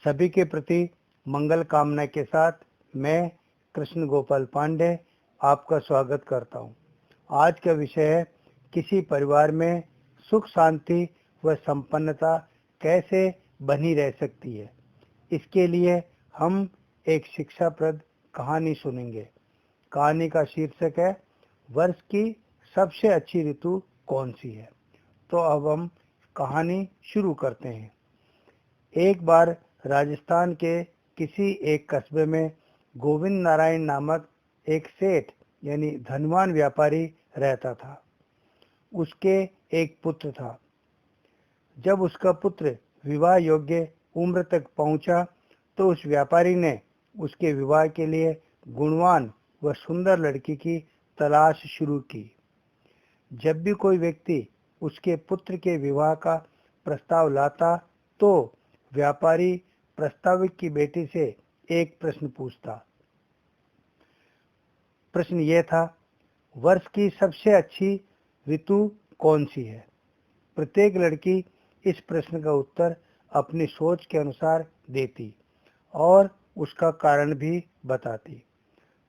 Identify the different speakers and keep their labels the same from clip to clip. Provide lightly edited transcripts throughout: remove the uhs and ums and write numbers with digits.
Speaker 1: सभी के प्रति मंगल कामना के साथ मैं कृष्ण गोपाल पांडे आपका स्वागत करता हूं। आज का विषय है किसी परिवार में सुख शांति व संपन्नता कैसे बनी रह सकती है। इसके लिए हम एक शिक्षाप्रद कहानी सुनेंगे। कहानी का शीर्षक है वर्ष की सबसे अच्छी ऋतु कौन सी है। तो अब हम कहानी शुरू करते हैं। एक बार राजस्थान के किसी एक कस्बे में गोविंद नारायण नामक एक सेठ यानी धनवान व्यापारी रहता था। उसके एक पुत्र था। जब उसका पुत्र विवाह योग्य उम्र तक पहुंचा तो उस व्यापारी ने उसके विवाह के लिए गुणवान व सुंदर लड़की की तलाश शुरू की। जब भी कोई व्यक्ति उसके पुत्र के विवाह का प्रस्ताव लाता तो व्यापारी प्रस्तावित की बेटी से एक प्रश्न पूछता। प्रश्न यह था, वर्ष की सबसे अच्छी ऋतु कौन सी है। प्रत्येक लड़की इस प्रश्न का उत्तर अपनी सोच के अनुसार देती और उसका कारण भी बताती,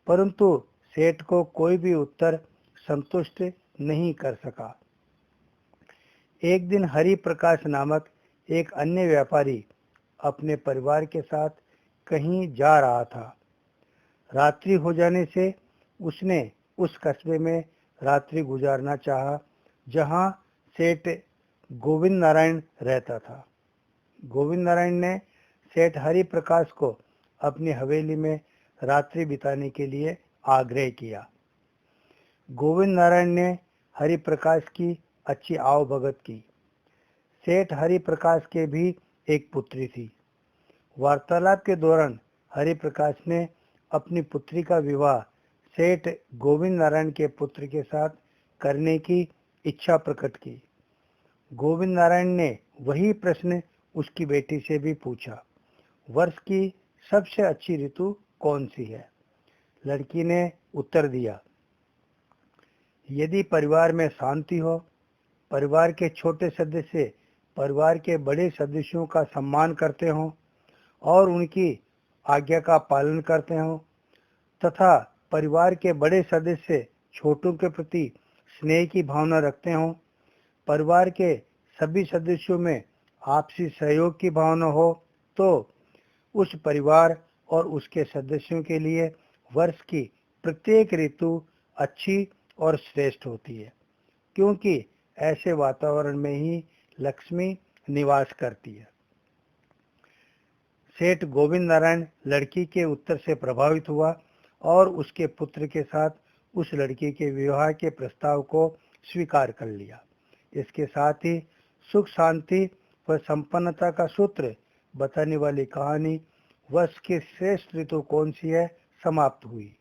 Speaker 1: परंतु सेठ को कोई भी उत्तर संतुष्ट नहीं कर सका। एक दिन हरि प्रकाश नामक एक अन्य व्यापारी अपने परिवार के साथ कहीं जा रहा था। रात्रि हो जाने से उसने उस कस्बे में रात्रि गुजारना चाहा जहां सेठ गोविंद नारायण रहता था। गोविंद नारायण ने सेठ हरि प्रकाश को अपनी हवेली में रात्रि बिताने के लिए आग्रह किया। गोविंद नारायण ने हरि प्रकाश की अच्छी आवभगत की। सेठ हरि प्रकाश के भी एक पुत्री थी। वार्तालाप के दौरान हरि प्रकाश ने अपनी पुत्री का विवाह सेठ गोविंद नारायण के पुत्र के साथ करने की इच्छा प्रकट की। गोविंद नारायण ने वही प्रश्न उसकी बेटी से भी पूछा, वर्ष की सबसे अच्छी ऋतु कौन सी है। लड़की ने उत्तर दिया, यदि परिवार में शांति हो, परिवार के छोटे सदस्य परिवार के बड़े सदस्यों का सम्मान करते हों और उनकी आज्ञा का पालन करते हों तथा परिवार के बड़े सदस्य छोटों के प्रति स्नेह की भावना रखते हों, परिवार के सभी सदस्यों में आपसी सहयोग की भावना हो, तो उस परिवार और उसके सदस्यों के लिए वर्ष की प्रत्येक ऋतु अच्छी और श्रेष्ठ होती है, क्योंकि ऐसे वातावरण में ही लक्ष्मी निवास करती है। सेठ गोविंद नारायण लड़की के उत्तर से प्रभावित हुआ और उसके पुत्र के साथ उस लड़की के विवाह के प्रस्ताव को स्वीकार कर लिया। इसके साथ ही सुख शांति व संपन्नता का सूत्र बताने वाली कहानी वर्ष की श्रेष्ठ ऋतु कौन सी है समाप्त हुई।